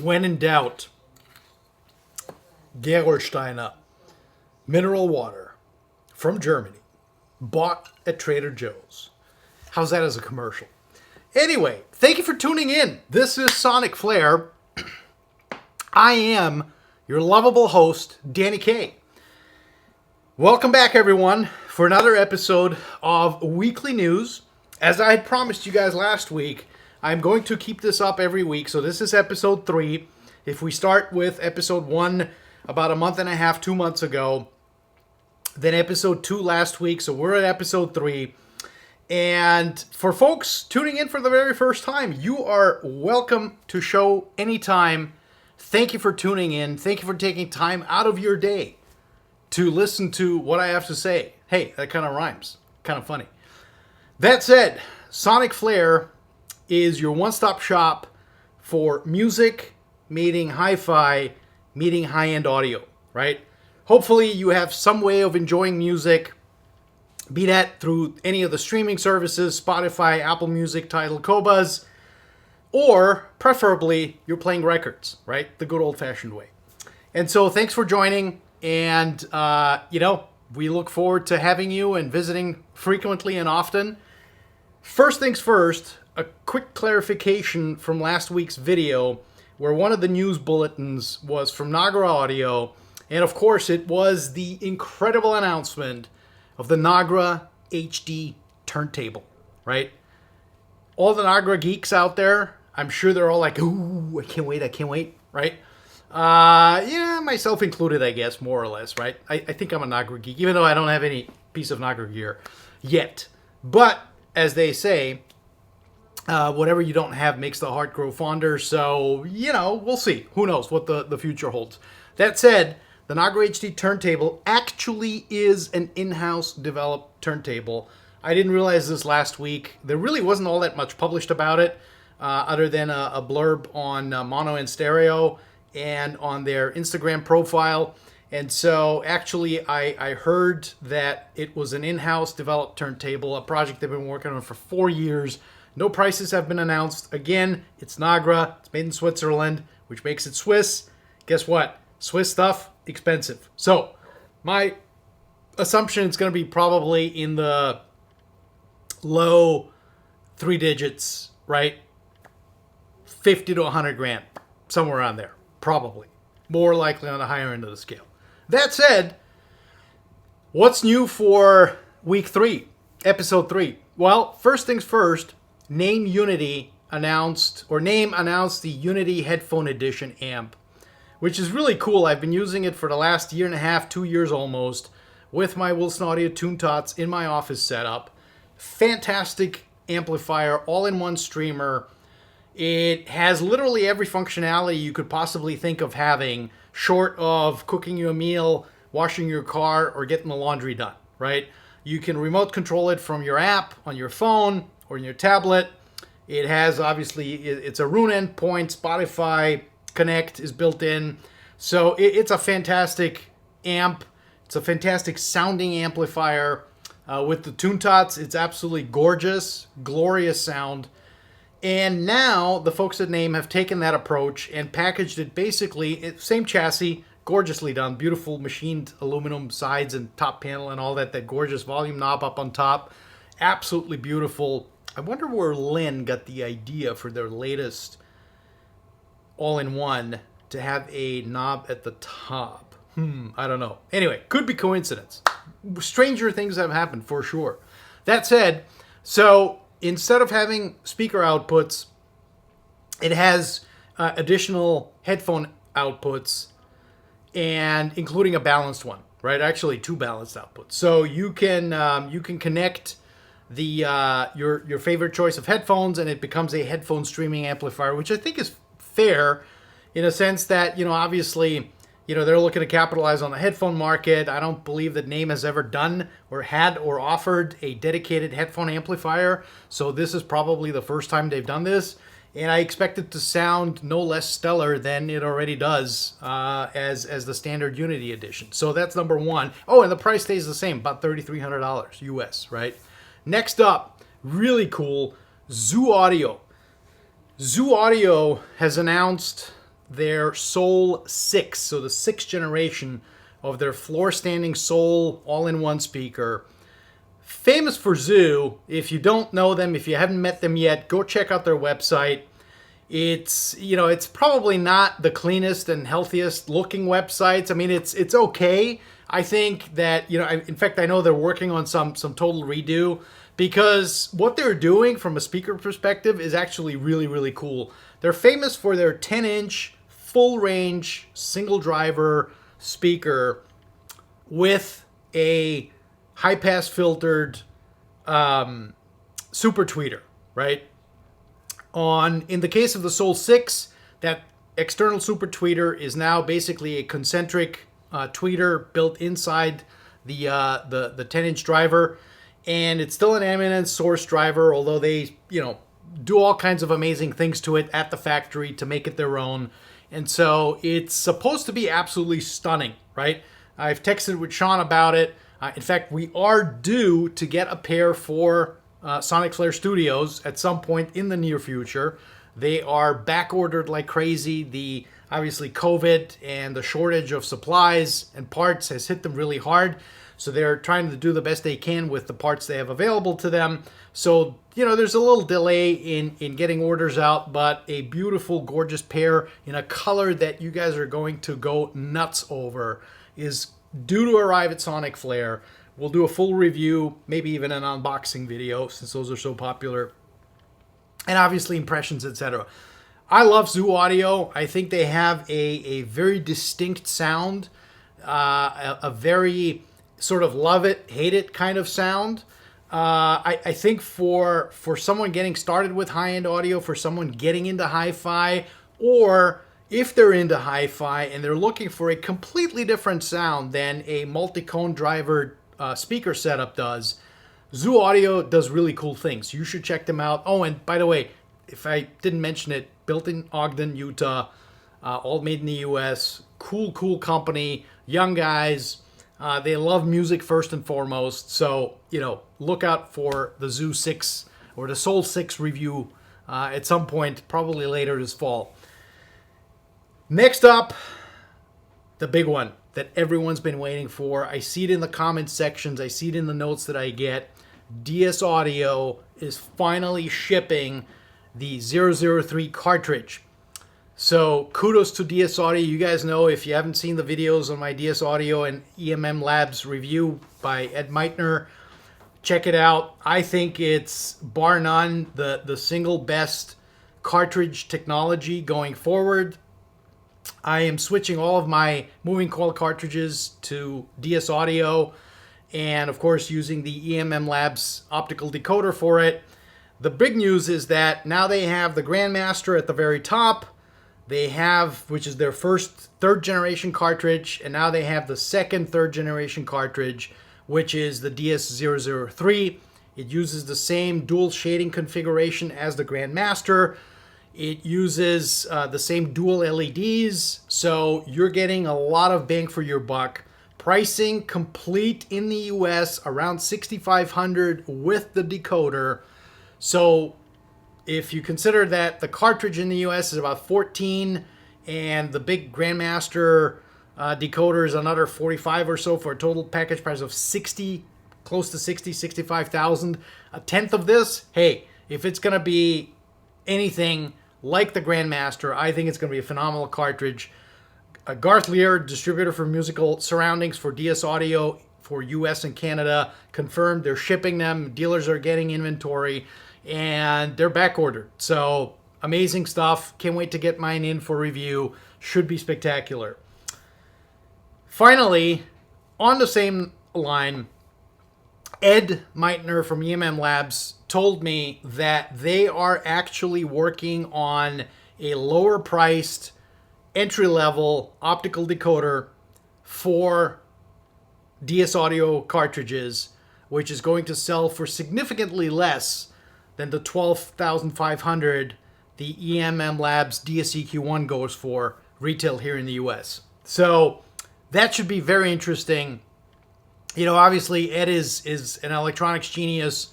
When in doubt, Gerolsteiner mineral water from Germany, bought at Trader Joe's. How's that as a commercial? Anyway, thank you for tuning in. This is Sonic Flair. I am your lovable host, Danny K. Welcome back, everyone, for another episode of Weekly News. As I had promised you guys last week, I'm going to keep this up every week. So this is episode 3. If we start with episode 1 about a month and a half, 2 months ago, then episode 2 last week, so we're at episode 3. And for folks tuning in for the very first time, you are welcome to show anytime. Thank you for tuning in. Thank you for taking time out of your day to listen to what I have to say. Hey, that kind of rhymes. Kind of funny. That said, Sonic Flair is your one-stop shop for music, meeting hi-fi, meeting high-end audio, right? Hopefully you have some way of enjoying music, be that through any of the streaming services, Spotify, Apple Music, Tidal, Qobuz, or preferably you're playing records, right? The good old-fashioned way. And so thanks for joining, and, we look forward to having you and visiting frequently and often. First things first, a quick clarification from last week's video where one of the news bulletins was from Nagra Audio. And of course, it was the incredible announcement of the Naga HD Turntable, right? All the Nagra geeks out there, I'm sure they're all like, ooh, I can't wait, right? Yeah, myself included, I guess, more or less, right? I think I'm a Nagra geek, even though I don't have any piece of Nagra gear yet. But, as they say, whatever you don't have makes the heart grow fonder, so, we'll see. Who knows what the future holds. That said, the Naga HD Turntable actually is an in-house developed turntable. I didn't realize this last week. There really wasn't all that much published about it, other than a blurb on Mono and Stereo and on their Instagram profile. And so, actually, I heard that it was an in-house developed turntable, a project they've been working on for 4 years. No prices have been announced. Again, it's Nagra. It's made in Switzerland, which makes it Swiss. Guess what? Swiss stuff, expensive. So, my assumption is going to be probably in the low 3 digits, right? 50 to 100 grand, somewhere around there, probably. More likely on the higher end of the scale. That said, what's new for week 3, episode 3? Well, first things first, Naim Uniti announced the Uniti Headphone Edition amp, which is really cool. I've been using it for the last year and a half, 2 years almost, with my Wilson Audio Toontots in my office setup. Fantastic amplifier, all-in-one streamer. It has literally every functionality you could possibly think of having, short of cooking you a meal, washing your car, or getting the laundry done, right? You can remote control it from your app on your phone or in your tablet. It has, obviously, it's a Roon endpoint. Spotify Connect is built in. So it's a fantastic amp. It's a fantastic sounding amplifier. With the Toontots, it's absolutely gorgeous, glorious sound. And now the folks at Naim have taken that approach and packaged it basically, same chassis, gorgeously done, beautiful machined aluminum sides and top panel and all that gorgeous volume knob up on top. Absolutely beautiful. I wonder where Lynn got the idea for their latest all-in-one to have a knob at the top. I don't know. Anyway, could be coincidence. Stranger things have happened for sure. That said, so instead of having speaker outputs, it has additional headphone outputs, and including a balanced one, right? Actually, 2 balanced outputs. So you can connect the your favorite choice of headphones, and it becomes a headphone streaming amplifier, which I think is fair in a sense that, obviously, they're looking to capitalize on the headphone market. I don't believe that Naim has ever done or had or offered a dedicated headphone amplifier. So this is probably the first time they've done this. And I expect it to sound no less stellar than it already does as the standard Uniti edition. So that's number one. Oh, and the price stays the same, about $3,300 US, right? Next up, really cool, Zoo Audio. Zoo Audio has announced their Soul 6, so the 6th generation of their floor-standing Soul all-in-one speaker. Famous for Zoo. If you don't know them, if you haven't met them yet, go check out their website. It's, you know, it's probably not the cleanest and healthiest looking websites. I mean, it's okay. I think that, you know, in fact, I know they're working on some total redo, because what they're doing from a speaker perspective is actually really, really cool. They're famous for their 10-inch full range single driver speaker with a high pass filtered super tweeter, right? In the case of the Soul 6, that external super tweeter is now basically a concentric tweeter built inside the 10-inch driver, and it's still an eminent source driver, although they, you know, do all kinds of amazing things to it at the factory to make it their own. And so it's supposed to be absolutely stunning, right? I've texted with Sean about it. In fact, we are due to get a pair for Sonic Flare Studios at some point in the near future. They are back ordered like crazy. Obviously COVID and the shortage of supplies and parts has hit them really hard. So they're trying to do the best they can with the parts they have available to them. So, you know, there's a little delay in getting orders out, but a beautiful, gorgeous pair in a color that you guys are going to go nuts over is due to arrive at Sonic Flare. We'll do a full review, maybe even an unboxing video, since those are so popular. And obviously impressions, etc. I love Zoo Audio. I think they have a very distinct sound, a very sort of love it, hate it kind of sound. I think for someone getting started with high-end audio, for someone getting into hi-fi, or if they're into hi-fi and they're looking for a completely different sound than a multi-cone driver speaker setup does, Zoo Audio does really cool things. You should check them out. Oh, and by the way, if I didn't mention it, built in Ogden, Utah, all made in the U.S. Cool company, young guys. They love music first and foremost. So, you know, look out for the Zoo 6 or the Soul 6 review at some point, probably later this fall. Next up, the big one that everyone's been waiting for. I see it in the comments sections. I see it in the notes that I get. DS Audio is finally shipping the 003 cartridge. So kudos to DS Audio. You guys know, if you haven't seen the videos on my DS Audio and EMMlabs review by Ed Meitner, check it out. I think it's, bar none, the single best cartridge technology going forward. I am switching all of my moving coil cartridges to DS Audio, and of course using the EMMlabs optical decoder for it. The big news is that now they have the Grandmaster at the very top. They have, which is their first third generation cartridge, and now they have the second third generation cartridge, which is the DS003. It uses the same dual shading configuration as the Grandmaster. It uses the same dual LEDs, so you're getting a lot of bang for your buck. Pricing complete in the US around $6,500 with the decoder. So if you consider that the cartridge in the US is about $14 and the big Grandmaster decoder is another $45 or so for a total package price of $60, close to $65,000, a tenth of this, hey, if it's going to be anything like the Grandmaster, I think it's going to be a phenomenal cartridge. Garth Lear, distributor for musical surroundings for DS Audio for US and Canada, confirmed they're shipping them. Dealers are getting inventory, and they're back ordered. So amazing stuff. Can't wait to get mine in for review. Should be spectacular. Finally, on the same line, Ed Meitner from EMMlabs told me that they are actually working on a lower priced entry-level optical decoder for DS Audio cartridges, which is going to sell for significantly less than the $12,500 the EMMlabs DS EQ1 goes for retail here in the US. So that should be very interesting. You know, obviously Ed is an electronics genius.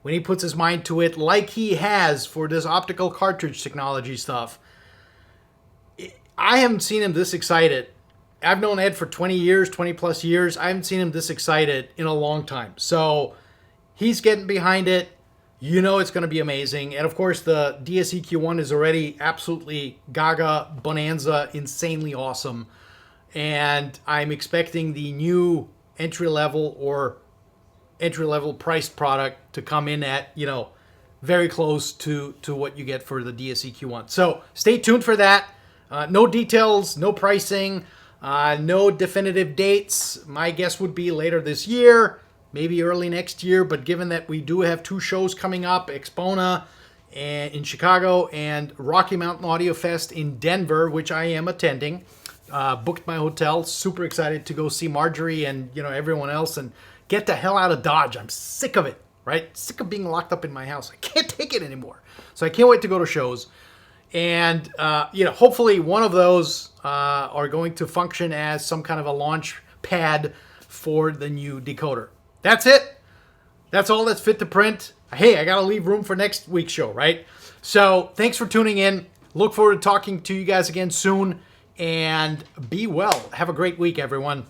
When he puts his mind to it, like he has for this optical cartridge technology stuff, I haven't seen him this excited. I've known Ed for 20 years, 20 plus years. I haven't seen him this excited in a long time. So he's getting behind it. You know it's going to be amazing. And of course, the DS EQ1 is already absolutely gaga, bonanza, insanely awesome. And I'm expecting the new entry-level priced product to come in at, very close to what you get for the DS EQ1. So stay tuned for that. No details, no pricing, no definitive dates. My guess would be later this year, maybe early next year. But given that we do have 2 shows coming up, Expona in Chicago and Rocky Mountain Audio Fest in Denver, which I am attending, booked my hotel. Super excited to go see Marjorie and everyone else and get the hell out of Dodge. I'm sick of it, right? Sick of being locked up in my house. I can't take it anymore. So I can't wait to go to shows. And, hopefully one of those are going to function as some kind of a launch pad for the new decoder. That's it. That's all that's fit to print. Hey, I got to leave room for next week's show, right? So thanks for tuning in. Look forward to talking to you guys again soon. And be well. Have a great week, everyone.